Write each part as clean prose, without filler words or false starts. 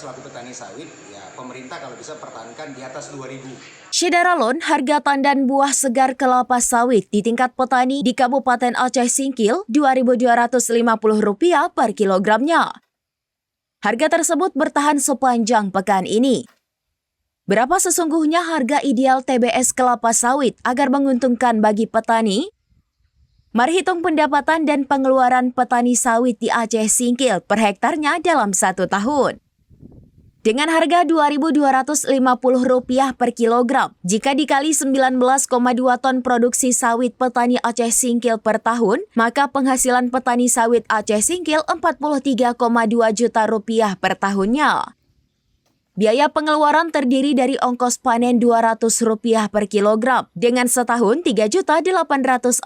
Selaku petani sawit, ya pemerintah kalau bisa pertahankan di atas 2.000. Syedaralon, harga tandan buah segar kelapa sawit di tingkat petani di Kabupaten Aceh Singkil Rp2.250 per kilogramnya. Harga tersebut bertahan sepanjang pekan ini. Berapa sesungguhnya harga ideal TBS kelapa sawit agar menguntungkan bagi petani? Mari hitung pendapatan dan pengeluaran petani sawit di Aceh Singkil per hektarnya dalam 1 tahun. Dengan harga Rp2.250 per kilogram, jika dikali 19,2 ton produksi sawit petani Aceh Singkil per tahun, maka penghasilan petani sawit Aceh Singkil Rp43,2 juta per tahunnya. Biaya pengeluaran terdiri dari ongkos panen Rp200 per kilogram, dengan setahun Rp3.840.000.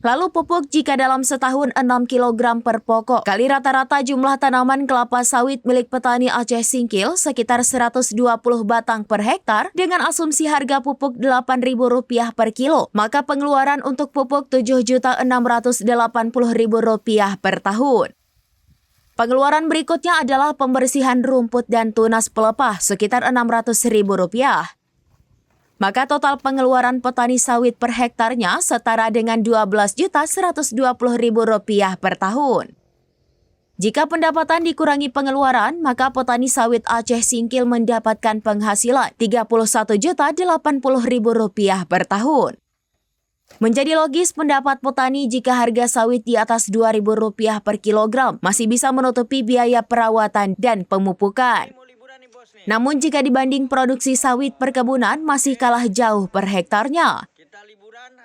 Lalu pupuk jika dalam setahun 6 kg per pokok, kali rata-rata jumlah tanaman kelapa sawit milik petani Aceh Singkil sekitar 120 batang per hektar dengan asumsi harga pupuk Rp8.000 per kilo, maka pengeluaran untuk pupuk Rp7.680.000 per tahun. Pengeluaran berikutnya adalah pembersihan rumput dan tunas pelepah sekitar Rp600.000. Maka total pengeluaran petani sawit per hektarnya setara dengan Rp12.120.000 per tahun. Jika pendapatan dikurangi pengeluaran, maka petani sawit Aceh Singkil mendapatkan penghasilan Rp31.080.000 per tahun. Menjadi logis pendapat petani jika harga sawit di atas Rp2.000 per kilogram masih bisa menutupi biaya perawatan dan pemupukan. Namun jika dibanding produksi sawit perkebunan masih kalah jauh per hektarnya.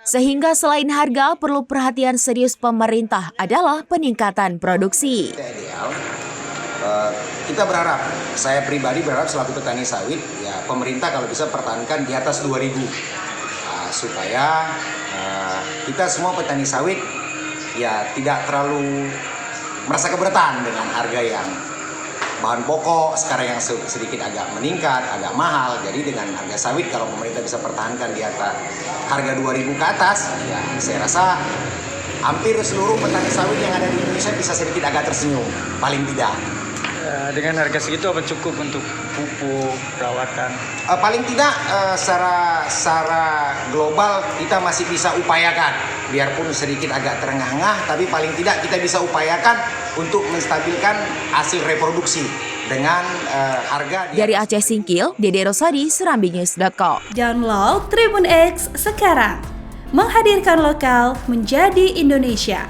Sehingga selain harga perlu perhatian serius pemerintah adalah peningkatan produksi. Kita berharap, saya pribadi berharap selaku petani sawit, ya pemerintah kalau bisa pertahankan di atas 2.000 supaya kita semua petani sawit ya tidak terlalu merasa keberatan dengan harga yang bahan pokok sekarang yang sedikit agak meningkat, agak mahal. Jadi dengan harga sawit kalau pemerintah bisa pertahankan di atas harga 2.000 ke atas, ya saya rasa hampir seluruh petani sawit yang ada di Indonesia bisa sedikit agak tersenyum, paling tidak. Dengan harga segitu apa cukup untuk pupuk, perawatan? Paling tidak secara global kita masih bisa upayakan, biarpun sedikit agak terengah-engah, tapi paling tidak kita bisa upayakan untuk menstabilkan hasil reproduksi dengan harga. Dari Aceh Singkil, Dede Rosadi, serambinews.com. Download Tribun X sekarang, menghadirkan lokal menjadi Indonesia.